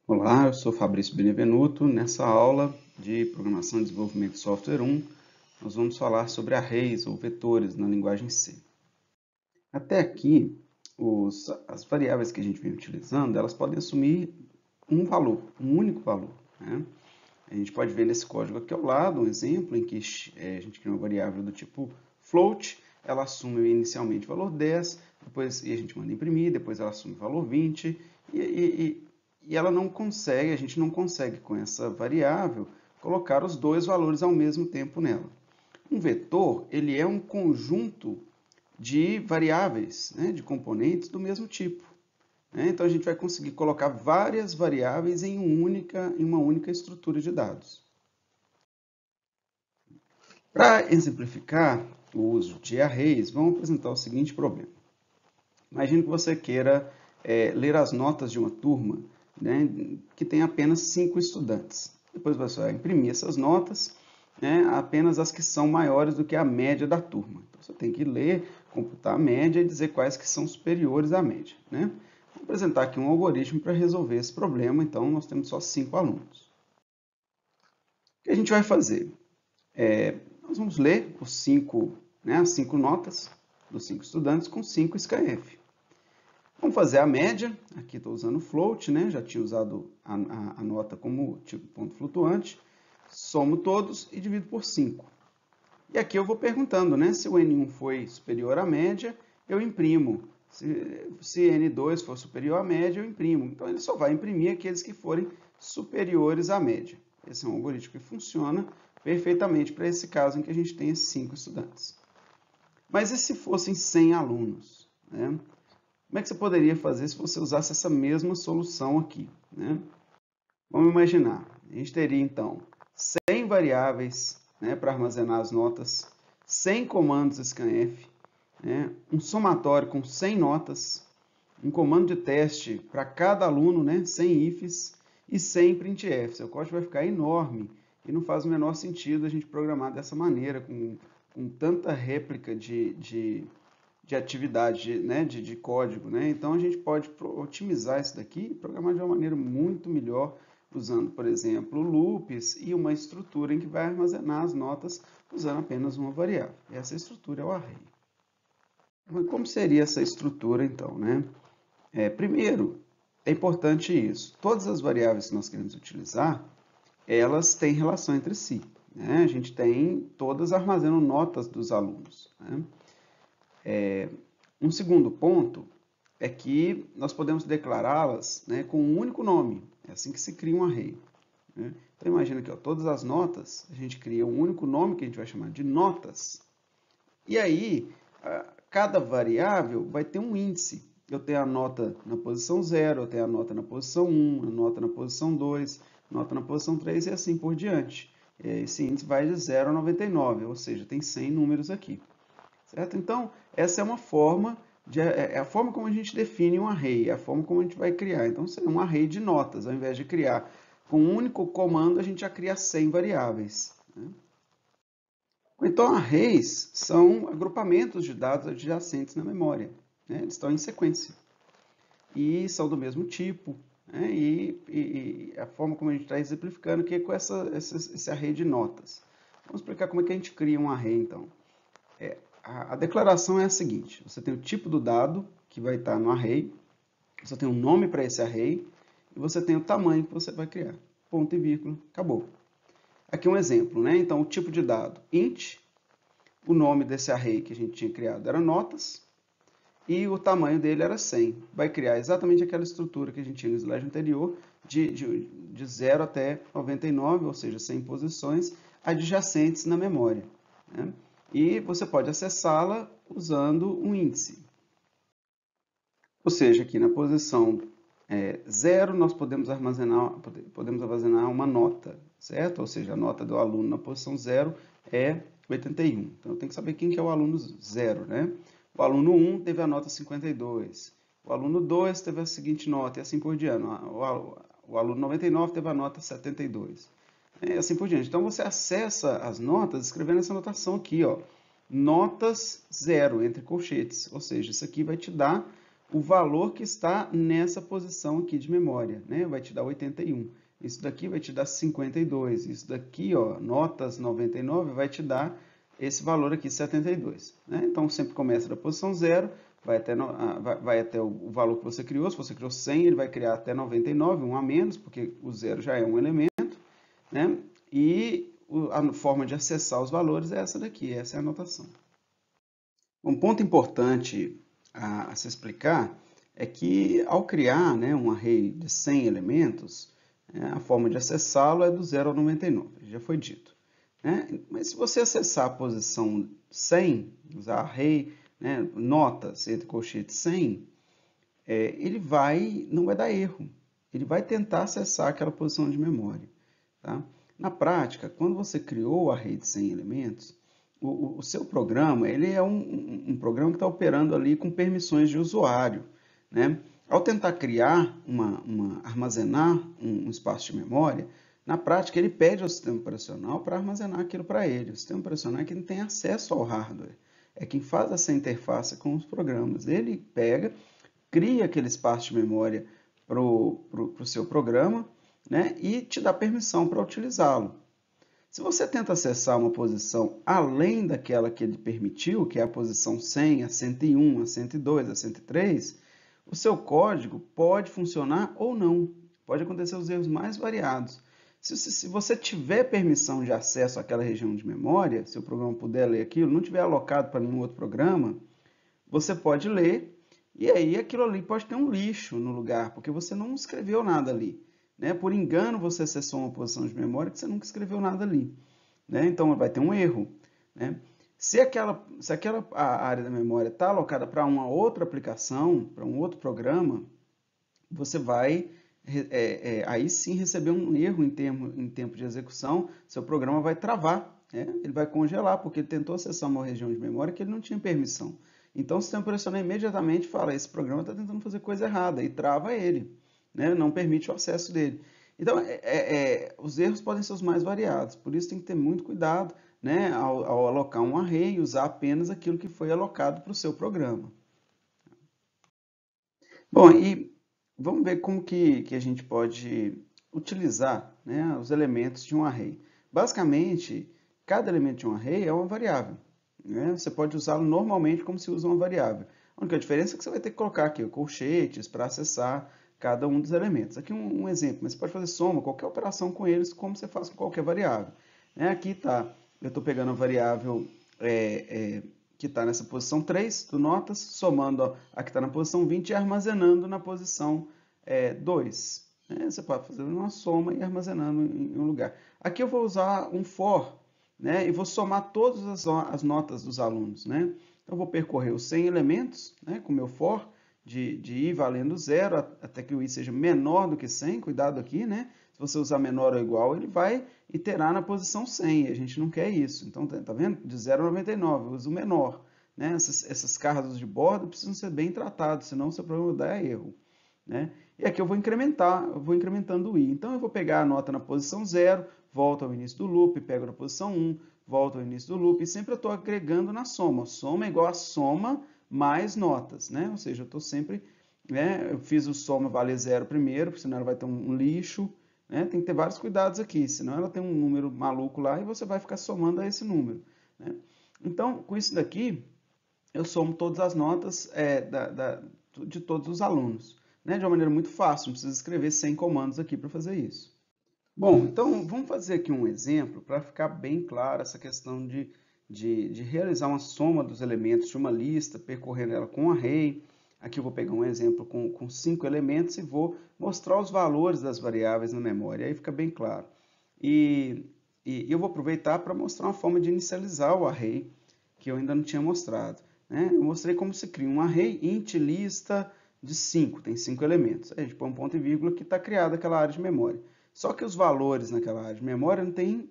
Olá, eu sou Fabrício Benevenuto. Nessa aula de Programação e Desenvolvimento de Software 1, nós vamos falar sobre arrays ou vetores na linguagem C. Até aqui, as variáveis que a gente vem utilizando, elas podem assumir um valor, um único valor, né? A gente pode ver nesse código aqui ao lado um exemplo em que a gente cria uma variável do tipo float, ela assume inicialmente o valor 10, depois a gente manda imprimir, depois ela assume o valor 20, e ela não consegue, a gente não consegue com essa variável colocar os dois valores ao mesmo tempo nela. Um vetor, ele é um conjunto de variáveis, né, de componentes do mesmo tipo. Então, a gente vai conseguir colocar várias variáveis em uma única estrutura de dados. Para exemplificar o uso de arrays, vamos apresentar o seguinte problema. Imagine que você queira ler as notas de uma turma, né, que tem apenas 5 estudantes. Depois você vai imprimir essas notas, né, apenas as que são maiores do que a média da turma. Então, você tem que ler, computar a média e dizer quais que são superiores à média, né? Vou apresentar aqui um algoritmo para resolver esse problema. Então, nós temos só 5 alunos. O que a gente vai fazer? Nós vamos ler as 5 notas dos 5 estudantes com 5 scanf. Vamos fazer a média. Aqui estou usando float, né? Já tinha usado a nota como tipo ponto flutuante. Somo todos e divido por 5. E aqui eu vou perguntando, né? Se o N1 foi superior à média, eu imprimo. Se N2 for superior à média, eu imprimo. Então, ele só vai imprimir aqueles que forem superiores à média. Esse é um algoritmo que funciona perfeitamente para esse caso em que a gente tem 5 estudantes. Mas e se fossem 100 alunos, né? Como é que você poderia fazer se você usasse essa mesma solução aqui, né? Vamos imaginar, a gente teria então 100 variáveis, né, para armazenar as notas, 100 comandos scanf, né, um somatório com 100 notas, um comando de teste para cada aluno, né, 100 ifs e 100 printf. Seu código vai ficar enorme e não faz o menor sentido a gente programar dessa maneira, com tanta réplica de atividade, né, de código, né? Então, a gente pode otimizar isso daqui e programar de uma maneira muito melhor, usando, por exemplo, loops e uma estrutura em que vai armazenar as notas usando apenas uma variável. Essa estrutura é o array. Como seria essa estrutura, então, né? Primeiro, é importante isso. Todas as variáveis que nós queremos utilizar, elas têm relação entre si, né? A gente todas armazenam notas dos alunos, né? Um segundo ponto é que nós podemos declará-las, né, com um único nome. É assim que se cria um array, né? Então, imagina que todas as notas, a gente cria um único nome que a gente vai chamar de notas. E aí, cada variável vai ter um índice. Eu tenho a nota na posição 0, eu tenho a nota na posição 1, a nota na posição 2, nota na posição 3 e assim por diante. Esse índice vai de 0 a 99, ou seja, tem 100 números aqui. Certo? Então, essa é uma forma, é a forma como a gente define um array, é a forma como a gente vai criar. Então, seria um array de notas, ao invés de criar com um único comando, a gente já cria 100 variáveis, né? Então, arrays são agrupamentos de dados adjacentes na memória, né? Eles estão em sequência e são do mesmo tipo, né? E a forma como a gente está exemplificando que é com esse array de notas. Vamos explicar como é que a gente cria um array, então. A declaração é a seguinte: você tem o tipo do dado, que vai estar no array, você tem um nome para esse array, e você tem o tamanho que você vai criar. Ponto e vírgula, acabou. Aqui um exemplo, né? Então, o tipo de dado, int, o nome desse array que a gente tinha criado era notas, e o tamanho dele era 100. Vai criar exatamente aquela estrutura que a gente tinha no slide anterior, de 0 até 99, ou seja, 100 posições adjacentes na memória, né? E você pode acessá-la usando um índice. Ou seja, aqui na posição 0, nós podemos armazenar uma nota, certo? Ou seja, a nota do aluno na posição 0 é 81. Então, eu tenho que saber quem que é o aluno 0, né? O aluno 1 teve a nota 52. O aluno 2 teve a seguinte nota, e assim por diante. O aluno 99 teve a nota 72. E assim por diante. Então, você acessa as notas escrevendo essa anotação aqui, ó. Notas 0, entre colchetes. Ou seja, isso aqui vai te dar o valor que está nessa posição aqui de memória, né? Vai te dar 81. Isso daqui vai te dar 52. Isso daqui, ó, notas 99, vai te dar esse valor aqui, 72. Né? Então, sempre começa da posição 0, vai até o valor que você criou. Se você criou 100, ele vai criar até 99, um a menos, porque o 0 já é um elemento. Né? E a forma de acessar os valores é essa daqui, essa é a anotação. Um ponto importante a se explicar é que, ao criar, né, um array de 100 elementos, a forma de acessá-lo é do 0 ao 99, já foi dito. Né? Mas se você acessar a posição 100, usar array, né, notas entre colchetes 100, ele não vai dar erro. Ele vai tentar acessar aquela posição de memória. Tá? Na prática, quando você criou o array de 100 elementos, o seu programa ele é um programa que está operando ali com permissões de usuário. Né? Ao tentar criar, armazenar um espaço de memória, na prática ele pede ao sistema operacional para armazenar aquilo para ele. O sistema operacional é quem tem acesso ao hardware, é quem faz essa interface com os programas. Ele pega, cria aquele espaço de memória para o seu programa, né, e te dá permissão para utilizá-lo. Se você tenta acessar uma posição além daquela que ele permitiu, que é a posição 100, a 101, a 102, a 103, o seu código pode funcionar ou não. Pode acontecer os erros mais variados. Se você tiver permissão de acesso àquela região de memória, se o programa puder ler aquilo, não tiver alocado para nenhum outro programa, você pode ler, e aí aquilo ali pode ter um lixo no lugar, porque você não escreveu nada ali. Né? Por engano, você acessou uma posição de memória que você nunca escreveu nada ali. Né? Então, vai ter um erro. Né? Se aquela área da memória está alocada para uma outra aplicação, para um outro programa, você vai aí sim receber um erro em tempo de execução, seu programa vai travar, né? Ele vai congelar, porque ele tentou acessar uma região de memória que ele não tinha permissão. Então, o sistema operacional imediatamente fala, esse programa está tentando fazer coisa errada, e trava ele, né? Não permite o acesso dele. Então, os erros podem ser os mais variados, por isso tem que ter muito cuidado, né, ao alocar um array e usar apenas aquilo que foi alocado para o seu programa. Bom, e vamos ver como que a gente pode utilizar, né, os elementos de um array. Basicamente, cada elemento de um array é uma variável. Né? Você pode usá-lo normalmente como se usa uma variável. A única diferença é que você vai ter que colocar aqui colchetes para acessar cada um dos elementos. Aqui um exemplo, mas você pode fazer soma, qualquer operação com eles, como você faz com qualquer variável. Né? Aqui está, eu estou pegando a variável que está nessa posição 3 do notas, somando a que está na posição 20 e armazenando na posição 2. Né? Você pode fazer uma soma e armazenando em um lugar. Aqui eu vou usar um for, né? E vou somar todas as notas dos alunos. Né? Então, eu vou percorrer os 100 elementos, né? Com o meu for, de i valendo 0 até que o i seja menor do que 100. Cuidado aqui, né? Se você usar menor ou igual, ele vai iterar na posição 100. A gente não quer isso. Então, tá vendo? De 0 a 99, eu uso o menor. Né? Esses carros de bordo precisam ser bem tratados, senão o seu programa dá erro. Né? E aqui eu vou incrementando o i. Então, eu vou pegar a nota na posição 0, volto ao início do loop, pego na posição 1, volto ao início do loop, e sempre eu estou agregando na soma. Soma é igual a soma mais notas, né? Ou seja, eu estou sempre, né? Eu fiz o soma valer 0 primeiro, porque senão ela vai ter um lixo, né? Tem que ter vários cuidados aqui, senão ela tem um número maluco lá e você vai ficar somando a esse número. Né? Então, com isso daqui, eu somo todas as notas de todos os alunos. Né? De uma maneira muito fácil, não precisa escrever 100 comandos aqui para fazer isso. Bom, então vamos fazer aqui um exemplo para ficar bem claro essa questão de realizar uma soma dos elementos de uma lista, percorrendo ela com um array. Aqui eu vou pegar um exemplo com 5 elementos e vou mostrar os valores das variáveis na memória, aí fica bem claro. E eu vou aproveitar para mostrar uma forma de inicializar o array, que eu ainda não tinha mostrado. Né? Eu mostrei como se cria um array int lista de 5, tem 5 elementos. Aí a gente põe um ponto e vírgula que está criada aquela área de memória. Só que os valores naquela área de memória não tem,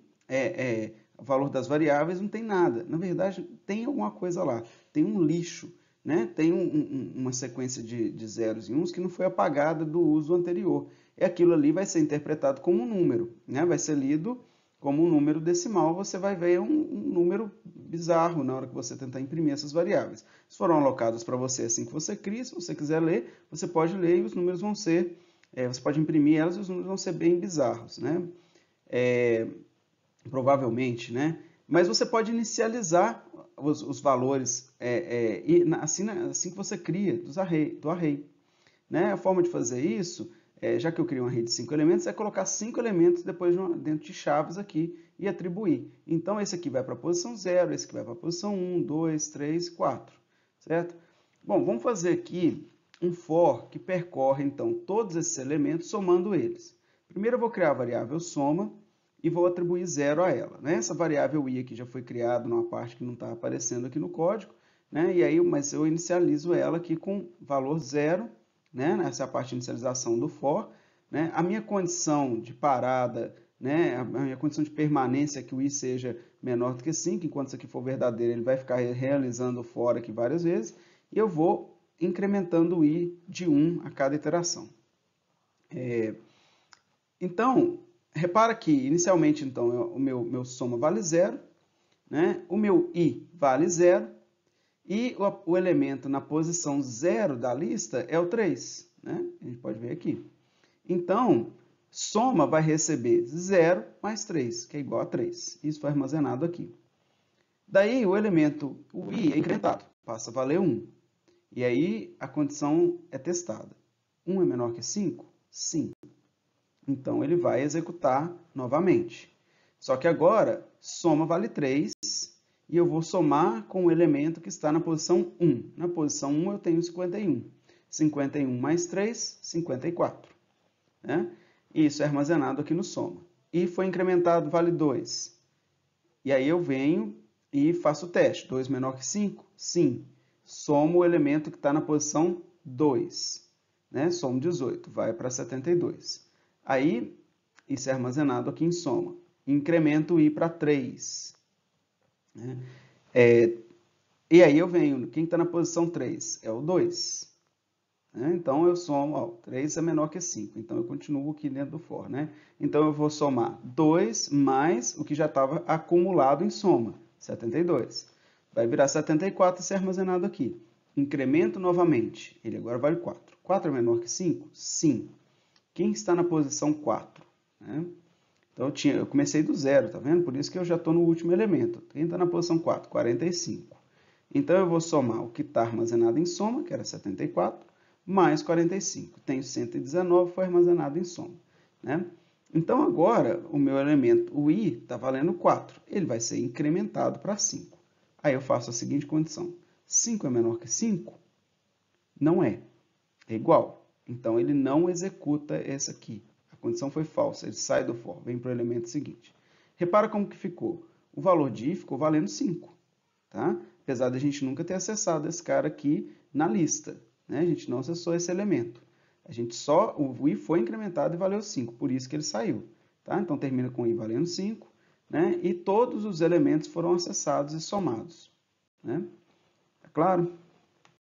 o valor das variáveis não tem nada. Na verdade, tem alguma coisa lá, tem um lixo, né? Tem uma sequência de zeros e uns que não foi apagada do uso anterior. E aquilo ali vai ser interpretado como um número, né? Vai ser lido como um número decimal, você vai ver um número bizarro na hora que você tentar imprimir essas variáveis. Se foram alocadas para você assim que você cria, se você quiser ler, você pode ler e os números vão ser, você pode imprimir elas e os números vão ser bem bizarros, né? Provavelmente, né? Mas você pode inicializar os valores assim que você cria do array. Né? A forma de fazer isso, já que eu crio um array de 5 elementos, é colocar 5 elementos dentro de chaves aqui e atribuir. Então, esse aqui vai para a posição 0, esse aqui vai para a posição 1, 2, 3, 4, certo? Bom, vamos fazer aqui um for que percorre, então, todos esses elementos, somando eles. Primeiro eu vou criar a variável soma e vou atribuir 0 a ela. Né? Essa variável i aqui já foi criada numa parte que não está aparecendo aqui no código, né? E aí, mas eu inicializo ela aqui com valor 0, né? Essa é a parte de inicialização do for. Né? A minha condição de parada, né? A minha condição de permanência é que o i seja menor do que 5, enquanto isso aqui for verdadeiro, ele vai ficar realizando o for aqui várias vezes, e eu vou incrementando o i de 1 a cada iteração. Então, repara que inicialmente então, o meu soma vale 0, né? O meu i vale 0, e o elemento na posição 0 da lista é o 3. Né? A gente pode ver aqui. Então, soma vai receber 0 mais 3, que é igual a 3. Isso foi armazenado aqui. Daí, o elemento, o i, é incrementado, passa a valer 1. E aí, a condição é testada. 1 é menor que 5? Sim. Então, ele vai executar novamente. Só que agora, soma vale 3, e eu vou somar com o elemento que está na posição 1. Na posição 1 eu tenho 51. 51 mais 3, 54. Né? Isso é armazenado aqui no soma. E foi incrementado, vale 2. E aí eu venho e faço o teste. 2 menor que 5? Sim. Somo o elemento que está na posição 2. Né? Somo 18, vai para 72. Aí, isso é armazenado aqui em soma. Incremento o i para 3. Né? E aí eu venho, quem está na posição 3? É o 2. Né? Então eu somo, 3 é menor que 5, então eu continuo aqui dentro do for. Né? Então eu vou somar 2 mais o que já estava acumulado em soma, 72. Vai virar 74 e ser armazenado aqui. Incremento novamente, ele agora vale 4. 4 é menor que 5? Sim. Quem está na posição 4? Né? Então eu comecei do 0, tá vendo? Por isso que eu já estou no último elemento. Quem está na posição 4? 45. Então eu vou somar o que está armazenado em soma, que era 74, mais 45. Tenho 119, foi armazenado em soma. Né? Então agora o meu elemento, o i, está valendo 4. Ele vai ser incrementado para 5. Aí eu faço a seguinte condição. 5 é menor que 5? Não é. É igual. Então ele não executa essa aqui. A condição foi falsa, ele sai do for, vem para o elemento seguinte. Repara como que ficou. O valor de i ficou valendo 5, tá? Apesar de a gente nunca ter acessado esse cara aqui na lista, né? A gente não acessou esse elemento. O i foi incrementado e valeu 5, por isso que ele saiu, tá? Então termina com i valendo 5, né? E todos os elementos foram acessados e somados, né? É claro?